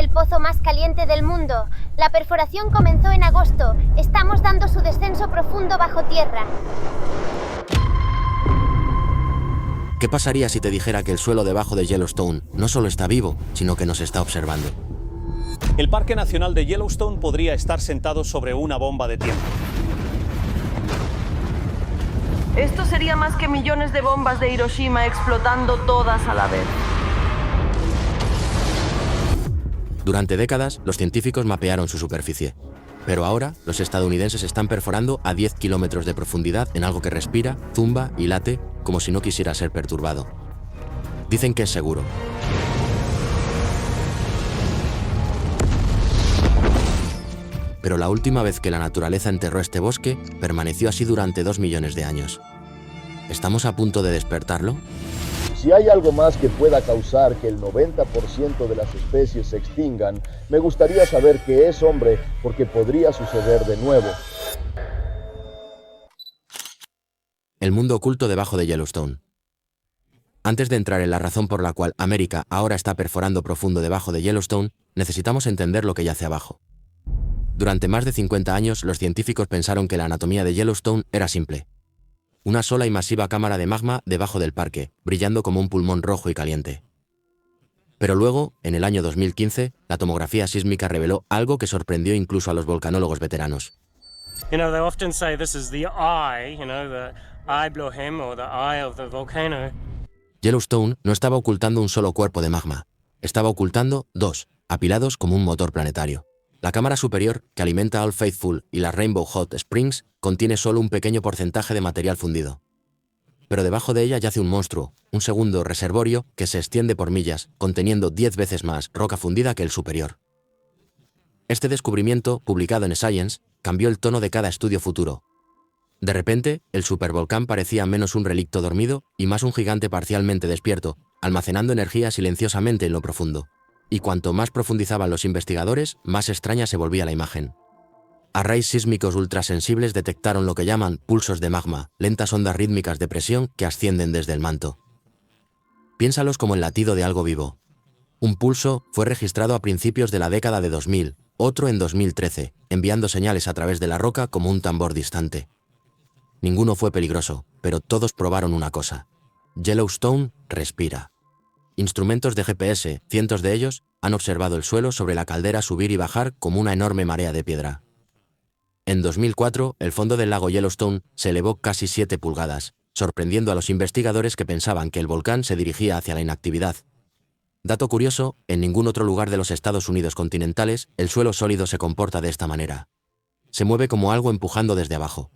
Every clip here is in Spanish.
el pozo más caliente del mundo. La perforación comenzó en agosto. Estamos dando su descenso profundo bajo tierra. ¿Qué pasaría si te dijera que el suelo debajo de Yellowstone no solo está vivo, sino que nos está observando? El Parque Nacional de Yellowstone podría estar sentado sobre una bomba de tiempo. Esto sería más que millones de bombas de Hiroshima explotando todas a la vez. Durante décadas, los científicos mapearon su superficie. Pero ahora, los estadounidenses están perforando a 10 kilómetros de profundidad en algo que respira, zumba y late como si no quisiera ser perturbado. Dicen que es seguro. Pero la última vez que la naturaleza enterró este bosque, permaneció así durante 2 millones de años. ¿Estamos a punto de despertarlo? Si hay algo más que pueda causar que el 90% de las especies se extingan, me gustaría saber qué es, hombre, porque podría suceder de nuevo. El mundo oculto debajo de Yellowstone. Antes de entrar en la razón por la cual América ahora está perforando profundo debajo de Yellowstone, necesitamos entender lo que yace abajo. Durante más de 50 años, los científicos pensaron que la anatomía de Yellowstone era simple. Una sola y masiva cámara de magma debajo del parque, brillando como un pulmón rojo y caliente. Pero luego, en el año 2015, la tomografía sísmica reveló algo que sorprendió incluso a los volcanólogos veteranos. They often say this is the eye, the eye blohem or the eye of the volcano. Yellowstone no estaba ocultando un solo cuerpo de magma, estaba ocultando 2, apilados como un motor planetario. La cámara superior, que alimenta a Old Faithful y las Rainbow Hot Springs, contiene solo un pequeño porcentaje de material fundido. Pero debajo de ella yace un monstruo, un segundo reservorio que se extiende por millas, conteniendo 10 veces más roca fundida que el superior. Este descubrimiento, publicado en Science, cambió el tono de cada estudio futuro. De repente, el supervolcán parecía menos un relicto dormido y más un gigante parcialmente despierto, almacenando energía silenciosamente en lo profundo. Y cuanto más profundizaban los investigadores, más extraña se volvía la imagen. Arrays sísmicos ultrasensibles detectaron lo que llaman pulsos de magma, lentas ondas rítmicas de presión que ascienden desde el manto. Piénsalos como el latido de algo vivo. Un pulso fue registrado a principios de la década de 2000, otro en 2013, enviando señales a través de la roca como un tambor distante. Ninguno fue peligroso, pero todos probaron una cosa. Yellowstone respira. Instrumentos de GPS, cientos de ellos, han observado el suelo sobre la caldera subir y bajar como una enorme marea de piedra. En 2004, el fondo del lago Yellowstone se elevó casi 7 pulgadas, sorprendiendo a los investigadores que pensaban que el volcán se dirigía hacia la inactividad. Dato curioso, en ningún otro lugar de los Estados Unidos continentales el suelo sólido se comporta de esta manera. Se mueve como algo empujando desde abajo.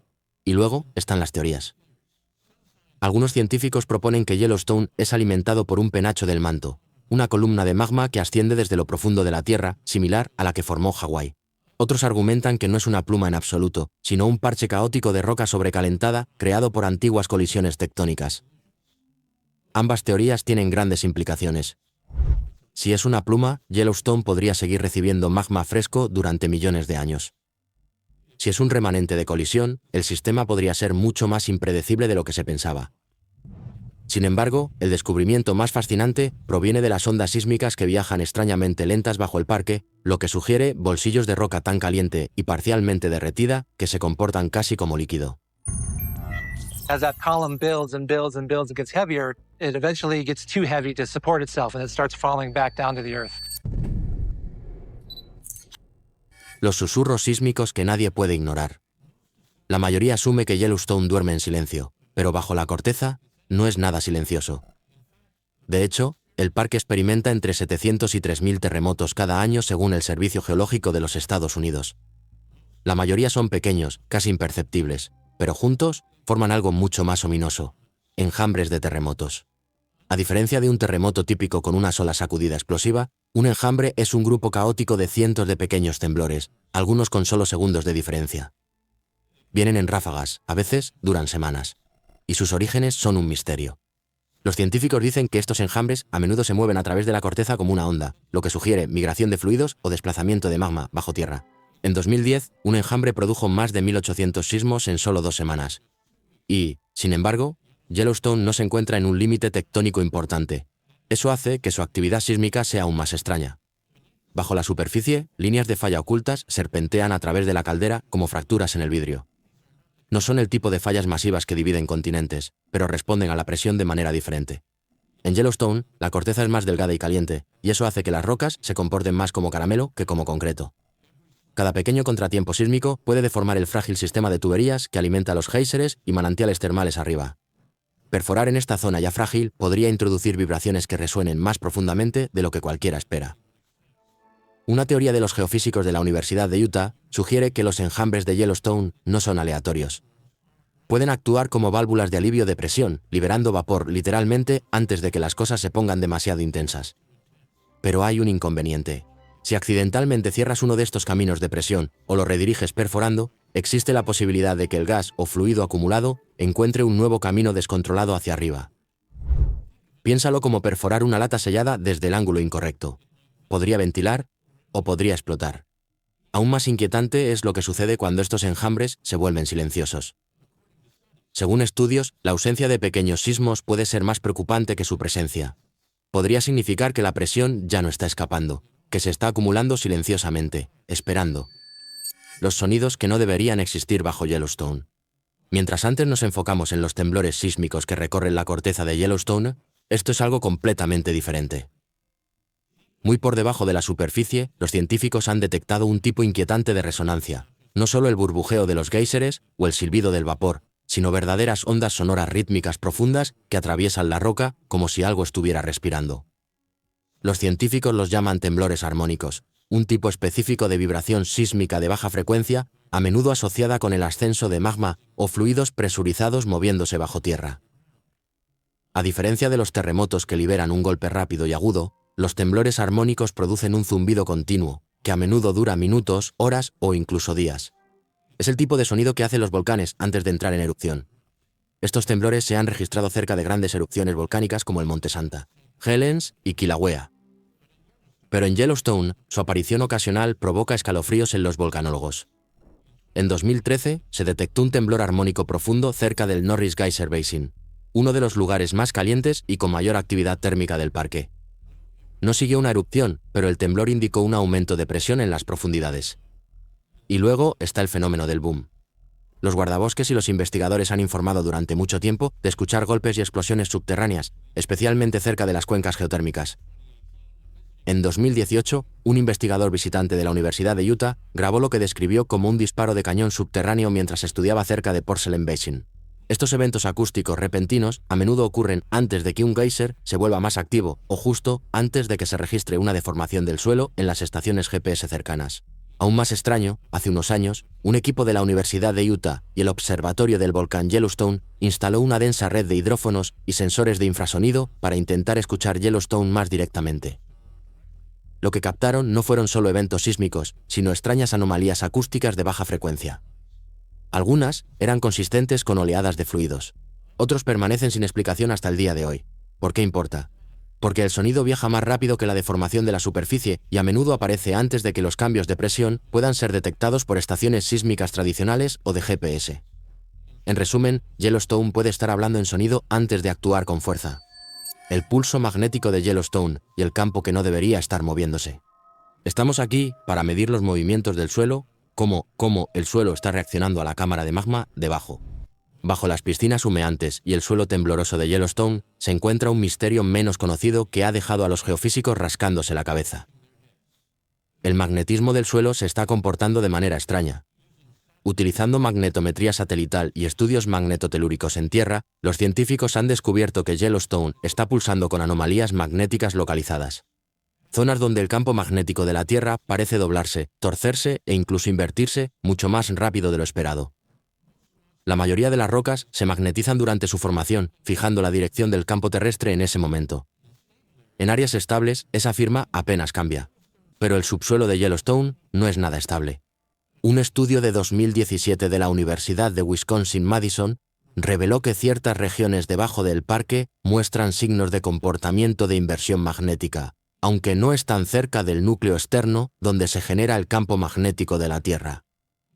Y luego están las teorías. Algunos científicos proponen que Yellowstone es alimentado por un penacho del manto, una columna de magma que asciende desde lo profundo de la Tierra, similar a la que formó Hawái. Otros argumentan que no es una pluma en absoluto, sino un parche caótico de roca sobrecalentada creado por antiguas colisiones tectónicas. Ambas teorías tienen grandes implicaciones. Si es una pluma, Yellowstone podría seguir recibiendo magma fresco durante millones de años. Si es un remanente de colisión, el sistema podría ser mucho más impredecible de lo que se pensaba. Sin embargo, el descubrimiento más fascinante proviene de las ondas sísmicas que viajan extrañamente lentas bajo el parque, lo que sugiere bolsillos de roca tan caliente y parcialmente derretida que se comportan casi como líquido. As that column builds and builds and builds, it gets heavier, it eventually gets too heavy to support itself and it starts falling back down to the earth. Los susurros sísmicos que nadie puede ignorar. La mayoría asume que Yellowstone duerme en silencio, pero bajo la corteza no es nada silencioso. De hecho, el parque experimenta entre 700 y 3.000 terremotos cada año según el Servicio Geológico de los Estados Unidos. La mayoría son pequeños, casi imperceptibles, pero juntos forman algo mucho más ominoso: enjambres de terremotos. A diferencia de un terremoto típico con una sola sacudida explosiva, un enjambre es un grupo caótico de cientos de pequeños temblores, algunos con solo segundos de diferencia. Vienen en ráfagas, a veces duran semanas, y sus orígenes son un misterio. Los científicos dicen que estos enjambres a menudo se mueven a través de la corteza como una onda, lo que sugiere migración de fluidos o desplazamiento de magma bajo tierra. En 2010, un enjambre produjo más de 1.800 sismos en solo 2 semanas. Y, sin embargo, Yellowstone no se encuentra en un límite tectónico importante. Eso hace que su actividad sísmica sea aún más extraña. Bajo la superficie, líneas de falla ocultas serpentean a través de la caldera como fracturas en el vidrio. No son el tipo de fallas masivas que dividen continentes, pero responden a la presión de manera diferente. En Yellowstone, la corteza es más delgada y caliente, y eso hace que las rocas se comporten más como caramelo que como concreto. Cada pequeño contratiempo sísmico puede deformar el frágil sistema de tuberías que alimenta los géiseres y manantiales termales arriba. Perforar en esta zona ya frágil podría introducir vibraciones que resuenen más profundamente de lo que cualquiera espera. Una teoría de los geofísicos de la Universidad de Utah sugiere que los enjambres de Yellowstone no son aleatorios. Pueden actuar como válvulas de alivio de presión, liberando vapor literalmente antes de que las cosas se pongan demasiado intensas. Pero hay un inconveniente. Si accidentalmente cierras uno de estos caminos de presión o lo rediriges perforando, existe la posibilidad de que el gas o fluido acumulado encuentre un nuevo camino descontrolado hacia arriba. Piénsalo como perforar una lata sellada desde el ángulo incorrecto. Podría ventilar o podría explotar. Aún más inquietante es lo que sucede cuando estos enjambres se vuelven silenciosos. Según estudios, la ausencia de pequeños sismos puede ser más preocupante que su presencia. Podría significar que la presión ya no está escapando, que se está acumulando silenciosamente, esperando. Los sonidos que no deberían existir bajo Yellowstone. Mientras antes nos enfocamos en los temblores sísmicos que recorren la corteza de Yellowstone, esto es algo completamente diferente. Muy por debajo de la superficie, los científicos han detectado un tipo inquietante de resonancia, no solo el burbujeo de los géiseres o el silbido del vapor, sino verdaderas ondas sonoras rítmicas profundas que atraviesan la roca como si algo estuviera respirando. Los científicos los llaman temblores armónicos, un tipo específico de vibración sísmica de baja frecuencia, a menudo asociada con el ascenso de magma o fluidos presurizados moviéndose bajo tierra. A diferencia de los terremotos que liberan un golpe rápido y agudo, los temblores armónicos producen un zumbido continuo, que a menudo dura minutos, horas o incluso días. Es el tipo de sonido que hacen los volcanes antes de entrar en erupción. Estos temblores se han registrado cerca de grandes erupciones volcánicas como el Monte Santa, Helens y Kilauea. Pero en Yellowstone, su aparición ocasional provoca escalofríos en los volcanólogos. En 2013, se detectó un temblor armónico profundo cerca del Norris Geyser Basin, uno de los lugares más calientes y con mayor actividad térmica del parque. No siguió una erupción, pero el temblor indicó un aumento de presión en las profundidades. Y luego está el fenómeno del boom. Los guardabosques y los investigadores han informado durante mucho tiempo de escuchar golpes y explosiones subterráneas, especialmente cerca de las cuencas geotérmicas. En 2018, un investigador visitante de la Universidad de Utah grabó lo que describió como un disparo de cañón subterráneo mientras estudiaba cerca de Porcelain Basin. Estos eventos acústicos repentinos a menudo ocurren antes de que un geyser se vuelva más activo o justo antes de que se registre una deformación del suelo en las estaciones GPS cercanas. Aún más extraño, hace unos años, un equipo de la Universidad de Utah y el Observatorio del Volcán Yellowstone instaló una densa red de hidrófonos y sensores de infrasonido para intentar escuchar Yellowstone más directamente. Lo que captaron no fueron solo eventos sísmicos, sino extrañas anomalías acústicas de baja frecuencia. Algunas eran consistentes con oleadas de fluidos. Otros permanecen sin explicación hasta el día de hoy. ¿Por qué importa? Porque el sonido viaja más rápido que la deformación de la superficie y a menudo aparece antes de que los cambios de presión puedan ser detectados por estaciones sísmicas tradicionales o de GPS. En resumen, Yellowstone puede estar hablando en sonido antes de actuar con fuerza. El pulso magnético de Yellowstone y el campo que no debería estar moviéndose. Estamos aquí para medir los movimientos del suelo, cómo el suelo está reaccionando a la cámara de magma debajo. Bajo las piscinas humeantes y el suelo tembloroso de Yellowstone se encuentra un misterio menos conocido que ha dejado a los geofísicos rascándose la cabeza. El magnetismo del suelo se está comportando de manera extraña. Utilizando magnetometría satelital y estudios magnetotelúricos en tierra, los científicos han descubierto que Yellowstone está pulsando con anomalías magnéticas localizadas. Zonas donde el campo magnético de la Tierra parece doblarse, torcerse e incluso invertirse mucho más rápido de lo esperado. La mayoría de las rocas se magnetizan durante su formación, fijando la dirección del campo terrestre en ese momento. En áreas estables, esa firma apenas cambia. Pero el subsuelo de Yellowstone no es nada estable. Un estudio de 2017 de la Universidad de Wisconsin-Madison reveló que ciertas regiones debajo del parque muestran signos de comportamiento de inversión magnética, aunque no están cerca del núcleo externo donde se genera el campo magnético de la Tierra.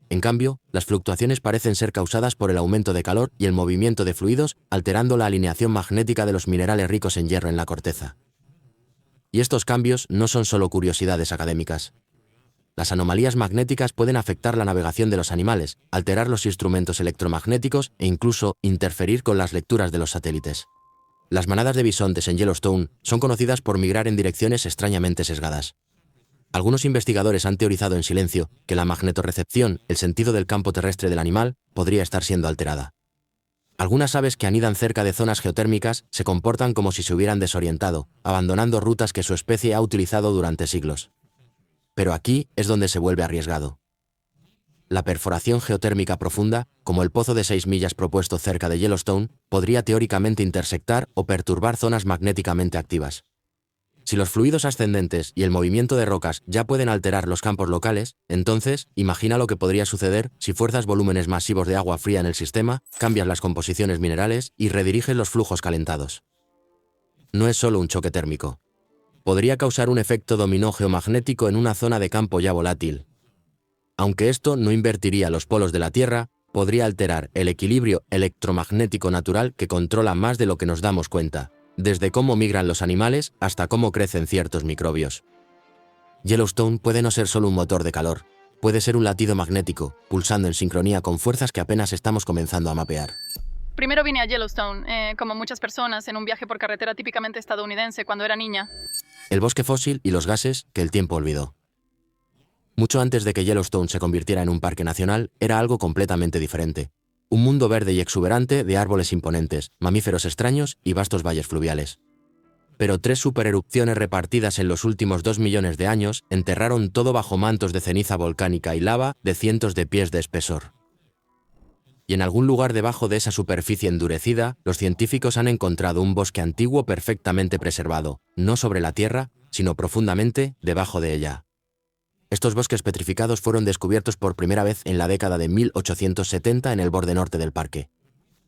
En cambio, las fluctuaciones parecen ser causadas por el aumento de calor y el movimiento de fluidos, alterando la alineación magnética de los minerales ricos en hierro en la corteza. Y estos cambios no son solo curiosidades académicas. Las anomalías magnéticas pueden afectar la navegación de los animales, alterar los instrumentos electromagnéticos e incluso interferir con las lecturas de los satélites. Las manadas de bisontes en Yellowstone son conocidas por migrar en direcciones extrañamente sesgadas. Algunos investigadores han teorizado en silencio que la magnetorrecepción, el sentido del campo terrestre del animal, podría estar siendo alterada. Algunas aves que anidan cerca de zonas geotérmicas se comportan como si se hubieran desorientado, abandonando rutas que su especie ha utilizado durante siglos. Pero aquí es donde se vuelve arriesgado. La perforación geotérmica profunda, como el pozo de 6 millas propuesto cerca de Yellowstone, podría teóricamente intersectar o perturbar zonas magnéticamente activas. Si los fluidos ascendentes y el movimiento de rocas ya pueden alterar los campos locales, entonces imagina lo que podría suceder si fuerzas volúmenes masivos de agua fría en el sistema, cambias las composiciones minerales y rediriges los flujos calentados. No es solo un choque térmico. Podría causar un efecto dominó geomagnético en una zona de campo ya volátil. Aunque esto no invertiría los polos de la Tierra, podría alterar el equilibrio electromagnético natural que controla más de lo que nos damos cuenta, desde cómo migran los animales hasta cómo crecen ciertos microbios. Yellowstone puede no ser solo un motor de calor, puede ser un latido magnético, pulsando en sincronía con fuerzas que apenas estamos comenzando a mapear. Primero vine a Yellowstone, como muchas personas, en un viaje por carretera típicamente estadounidense cuando era niña. El bosque fósil y los gases que el tiempo olvidó. Mucho antes de que Yellowstone se convirtiera en un parque nacional, era algo completamente diferente. Un mundo verde y exuberante de árboles imponentes, mamíferos extraños y vastos valles fluviales. Pero 3 supererupciones repartidas en los últimos 2 millones de años enterraron todo bajo mantos de ceniza volcánica y lava de cientos de pies de espesor. Y en algún lugar debajo de esa superficie endurecida, los científicos han encontrado un bosque antiguo perfectamente preservado, no sobre la Tierra, sino profundamente debajo de ella. Estos bosques petrificados fueron descubiertos por primera vez en la década de 1870 en el borde norte del parque.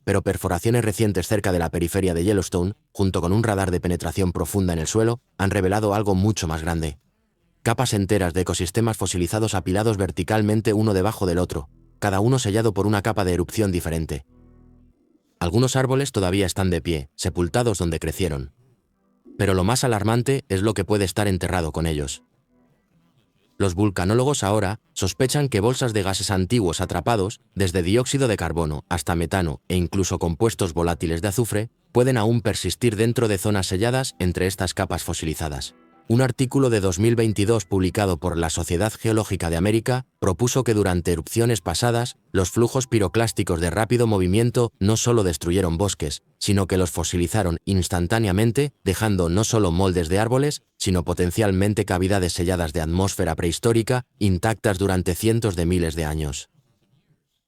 Pero perforaciones recientes cerca de la periferia de Yellowstone, junto con un radar de penetración profunda en el suelo, han revelado algo mucho más grande. Capas enteras de ecosistemas fosilizados apilados verticalmente uno debajo del otro, cada uno sellado por una capa de erupción diferente. Algunos árboles todavía están de pie, sepultados donde crecieron. Pero lo más alarmante es lo que puede estar enterrado con ellos. Los vulcanólogos ahora sospechan que bolsas de gases antiguos atrapados, desde dióxido de carbono hasta metano e incluso compuestos volátiles de azufre, pueden aún persistir dentro de zonas selladas entre estas capas fosilizadas. Un artículo de 2022 publicado por la Sociedad Geológica de América propuso que durante erupciones pasadas, los flujos piroclásticos de rápido movimiento no solo destruyeron bosques, sino que los fosilizaron instantáneamente, dejando no solo moldes de árboles, sino potencialmente cavidades selladas de atmósfera prehistórica intactas durante cientos de miles de años.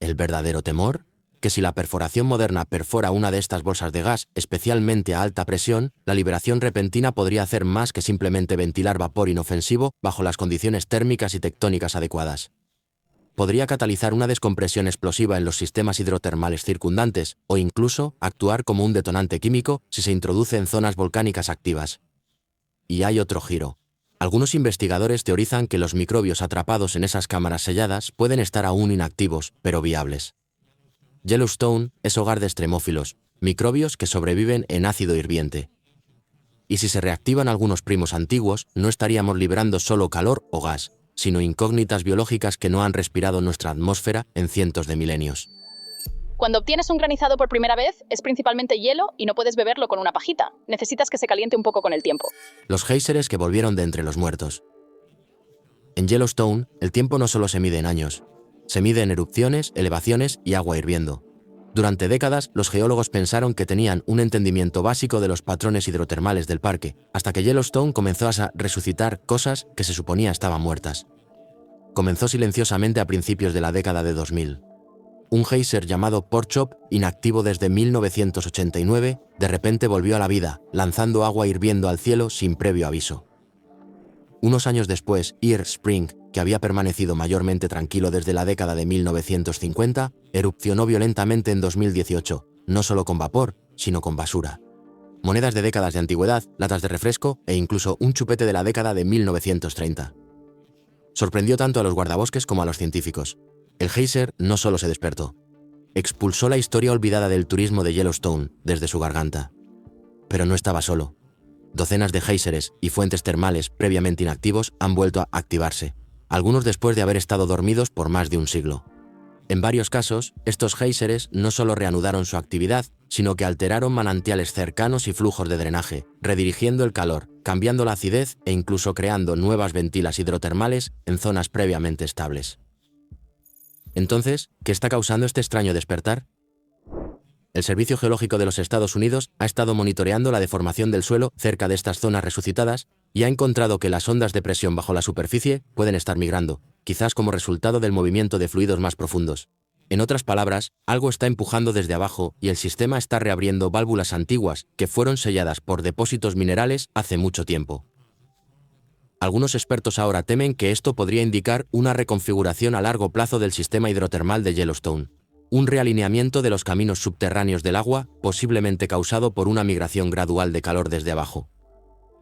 ¿El verdadero temor? Que si la perforación moderna perfora una de estas bolsas de gas, especialmente a alta presión, la liberación repentina podría hacer más que simplemente ventilar vapor inofensivo bajo las condiciones térmicas y tectónicas adecuadas. Podría catalizar una descompresión explosiva en los sistemas hidrotermales circundantes o incluso actuar como un detonante químico si se introduce en zonas volcánicas activas. Y hay otro giro. Algunos investigadores teorizan que los microbios atrapados en esas cámaras selladas pueden estar aún inactivos, pero viables. Yellowstone es hogar de extremófilos, microbios que sobreviven en ácido hirviente. Y si se reactivan algunos primos antiguos, no estaríamos liberando solo calor o gas, sino incógnitas biológicas que no han respirado nuestra atmósfera en cientos de milenios. Cuando obtienes un granizado por primera vez, es principalmente hielo y no puedes beberlo con una pajita. Necesitas que se caliente un poco con el tiempo. Los géiseres que volvieron de entre los muertos. En Yellowstone, el tiempo no solo se mide en años. Se mide en erupciones, elevaciones y agua hirviendo. Durante décadas, los geólogos pensaron que tenían un entendimiento básico de los patrones hidrotermales del parque, hasta que Yellowstone comenzó a resucitar cosas que se suponía estaban muertas. Comenzó silenciosamente a principios de la década de 2000. Un geyser llamado Pork Chop, inactivo desde 1989, de repente volvió a la vida, lanzando agua hirviendo al cielo sin previo aviso. Unos años después, Ear Spring, que había permanecido mayormente tranquilo desde la década de 1950, erupcionó violentamente en 2018, no solo con vapor, sino con basura. Monedas de décadas de antigüedad, latas de refresco e incluso un chupete de la década de 1930. Sorprendió tanto a los guardabosques como a los científicos. El geyser no solo se despertó, expulsó la historia olvidada del turismo de Yellowstone desde su garganta. Pero no estaba solo. Docenas de géiseres y fuentes termales previamente inactivos han vuelto a activarse, algunos después de haber estado dormidos por más de un siglo. En varios casos, estos géiseres no solo reanudaron su actividad, sino que alteraron manantiales cercanos y flujos de drenaje, redirigiendo el calor, cambiando la acidez e incluso creando nuevas ventilas hidrotermales en zonas previamente estables. Entonces, ¿qué está causando este extraño despertar? El Servicio Geológico de los Estados Unidos ha estado monitoreando la deformación del suelo cerca de estas zonas resucitadas y ha encontrado que las ondas de presión bajo la superficie pueden estar migrando, quizás como resultado del movimiento de fluidos más profundos. En otras palabras, algo está empujando desde abajo y el sistema está reabriendo válvulas antiguas que fueron selladas por depósitos minerales hace mucho tiempo. Algunos expertos ahora temen que esto podría indicar una reconfiguración a largo plazo del sistema hidrotermal de Yellowstone. Un realineamiento de los caminos subterráneos del agua, posiblemente causado por una migración gradual de calor desde abajo.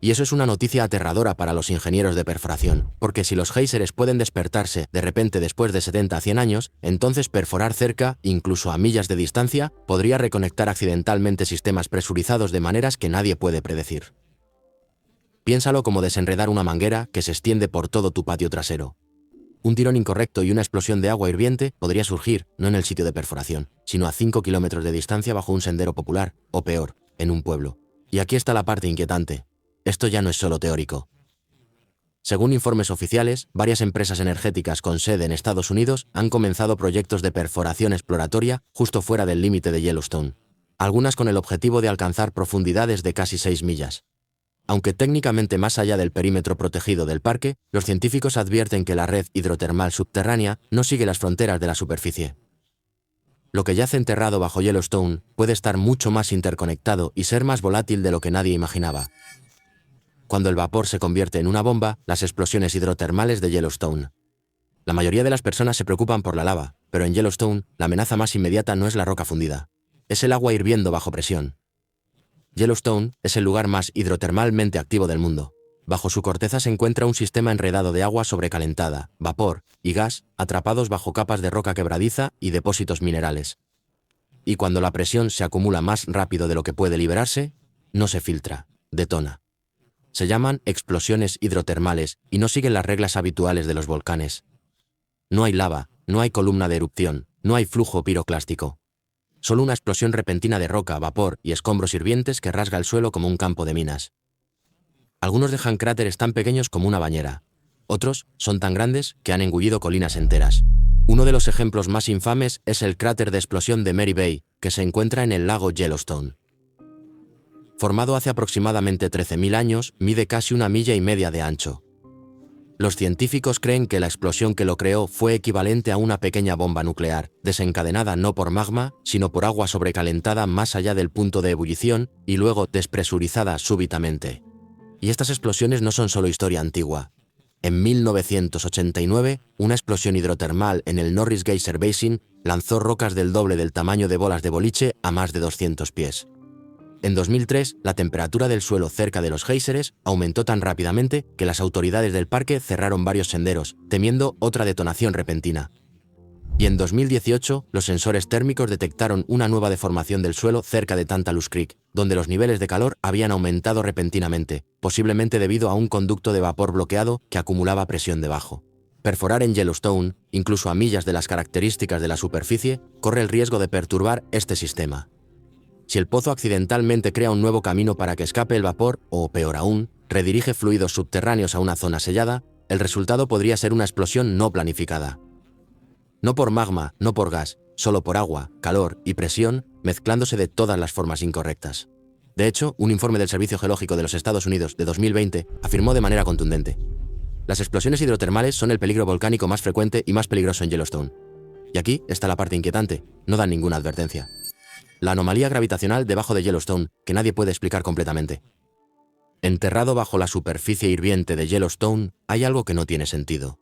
Y eso es una noticia aterradora para los ingenieros de perforación, porque si los géiseres pueden despertarse de repente después de 70 a 100 años, entonces perforar cerca, incluso a millas de distancia, podría reconectar accidentalmente sistemas presurizados de maneras que nadie puede predecir. Piénsalo como desenredar una manguera que se extiende por todo tu patio trasero. Un tirón incorrecto y una explosión de agua hirviente podría surgir, no en el sitio de perforación, sino a 5 kilómetros de distancia bajo un sendero popular, o peor, en un pueblo. Y aquí está la parte inquietante. Esto ya no es solo teórico. Según informes oficiales, varias empresas energéticas con sede en Estados Unidos han comenzado proyectos de perforación exploratoria justo fuera del límite de Yellowstone, algunas con el objetivo de alcanzar profundidades de casi 6 millas. Aunque técnicamente más allá del perímetro protegido del parque, los científicos advierten que la red hidrotermal subterránea no sigue las fronteras de la superficie. Lo que yace enterrado bajo Yellowstone puede estar mucho más interconectado y ser más volátil de lo que nadie imaginaba. Cuando el vapor se convierte en una bomba, las explosiones hidrotermales de Yellowstone. La mayoría de las personas se preocupan por la lava, pero en Yellowstone la amenaza más inmediata no es la roca fundida. Es el agua hirviendo bajo presión. Yellowstone es el lugar más hidrotermalmente activo del mundo. Bajo su corteza se encuentra un sistema enredado de agua sobrecalentada, vapor y gas atrapados bajo capas de roca quebradiza y depósitos minerales. Y cuando la presión se acumula más rápido de lo que puede liberarse, no se filtra, detona. Se llaman explosiones hidrotermales y no siguen las reglas habituales de los volcanes. No hay lava, no hay columna de erupción, no hay flujo piroclástico. Solo una explosión repentina de roca, vapor y escombros hirvientes que rasga el suelo como un campo de minas. Algunos dejan cráteres tan pequeños como una bañera. Otros son tan grandes que han engullido colinas enteras. Uno de los ejemplos más infames es el cráter de explosión de Mary Bay, que se encuentra en el lago Yellowstone. Formado hace aproximadamente 13.000 años, mide casi 1,5 millas de ancho. Los científicos creen que la explosión que lo creó fue equivalente a una pequeña bomba nuclear, desencadenada no por magma, sino por agua sobrecalentada más allá del punto de ebullición y luego despresurizada súbitamente. Y estas explosiones no son solo historia antigua. En 1989, una explosión hidrotermal en el Norris Geyser Basin lanzó rocas del doble del tamaño de bolas de boliche a más de 200 pies. En 2003, la temperatura del suelo cerca de los géiseres aumentó tan rápidamente que las autoridades del parque cerraron varios senderos, temiendo otra detonación repentina. Y en 2018, los sensores térmicos detectaron una nueva deformación del suelo cerca de Tantalus Creek, donde los niveles de calor habían aumentado repentinamente, posiblemente debido a un conducto de vapor bloqueado que acumulaba presión debajo. Perforar en Yellowstone, incluso a millas de las características de la superficie, corre el riesgo de perturbar este sistema. Si el pozo accidentalmente crea un nuevo camino para que escape el vapor, o peor aún, redirige fluidos subterráneos a una zona sellada, el resultado podría ser una explosión no planificada. No por magma, no por gas, solo por agua, calor y presión, mezclándose de todas las formas incorrectas. De hecho, un informe del Servicio Geológico de los Estados Unidos de 2020 afirmó de manera contundente: las explosiones hidrotermales son el peligro volcánico más frecuente y más peligroso en Yellowstone. Y aquí está la parte inquietante, no dan ninguna advertencia. La anomalía gravitacional debajo de Yellowstone, que nadie puede explicar completamente. Enterrado bajo la superficie hirviente de Yellowstone, hay algo que no tiene sentido.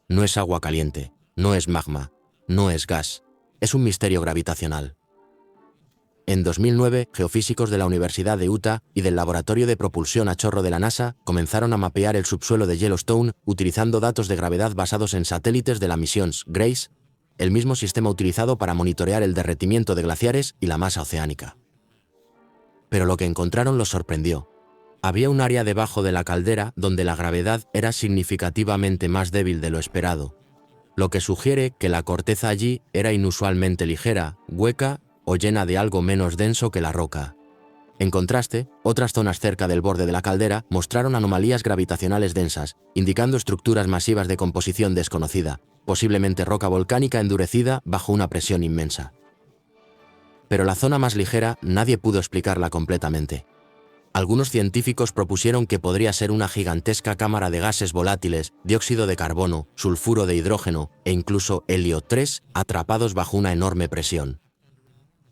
No es agua caliente, no es magma, no es gas, es un misterio gravitacional. En 2009, geofísicos de la Universidad de Utah y del Laboratorio de Propulsión a Chorro de la NASA comenzaron a mapear el subsuelo de Yellowstone utilizando datos de gravedad basados en satélites de la misión Grace, el mismo sistema utilizado para monitorear el derretimiento de glaciares y la masa oceánica. Pero lo que encontraron los sorprendió. Había un área debajo de la caldera donde la gravedad era significativamente más débil de lo esperado, lo que sugiere que la corteza allí era inusualmente ligera, hueca o llena de algo menos denso que la roca. En contraste, otras zonas cerca del borde de la caldera mostraron anomalías gravitacionales densas, indicando estructuras masivas de composición desconocida, posiblemente roca volcánica endurecida bajo una presión inmensa. Pero la zona más ligera nadie pudo explicarla completamente. Algunos científicos propusieron que podría ser una gigantesca cámara de gases volátiles, dióxido de carbono, sulfuro de hidrógeno e incluso helio 3 atrapados bajo una enorme presión.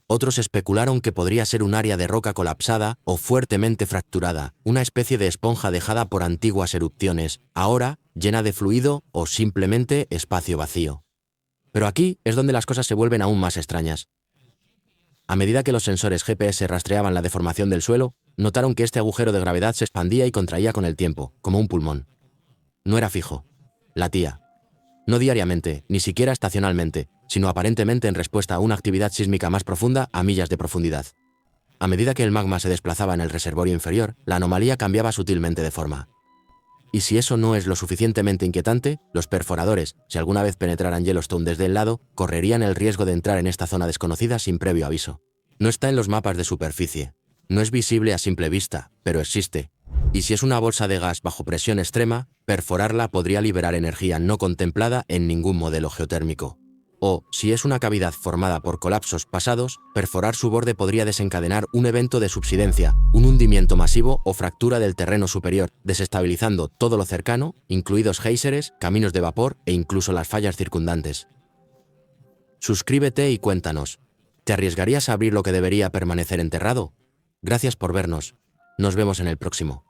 Otros especularon que podría ser un área de roca colapsada o fuertemente fracturada, una especie de esponja dejada por antiguas erupciones, ahora llena de fluido o simplemente espacio vacío. Pero aquí es donde las cosas se vuelven aún más extrañas. A medida que los sensores GPS rastreaban la deformación del suelo, notaron que este agujero de gravedad se expandía y contraía con el tiempo, como un pulmón. No era fijo. Latía. No diariamente, ni siquiera estacionalmente, sino aparentemente en respuesta a una actividad sísmica más profunda a millas de profundidad. A medida que el magma se desplazaba en el reservorio inferior, la anomalía cambiaba sutilmente de forma. Y si eso no es lo suficientemente inquietante, los perforadores, si alguna vez penetraran Yellowstone desde el lado, correrían el riesgo de entrar en esta zona desconocida sin previo aviso. No está en los mapas de superficie. No es visible a simple vista, pero existe. Y si es una bolsa de gas bajo presión extrema, perforarla podría liberar energía no contemplada en ningún modelo geotérmico. O, si es una cavidad formada por colapsos pasados, perforar su borde podría desencadenar un evento de subsidencia, un hundimiento masivo o fractura del terreno superior, desestabilizando todo lo cercano, incluidos géiseres, caminos de vapor e incluso las fallas circundantes. Suscríbete y cuéntanos. ¿Te arriesgarías a abrir lo que debería permanecer enterrado? Gracias por vernos. Nos vemos en el próximo.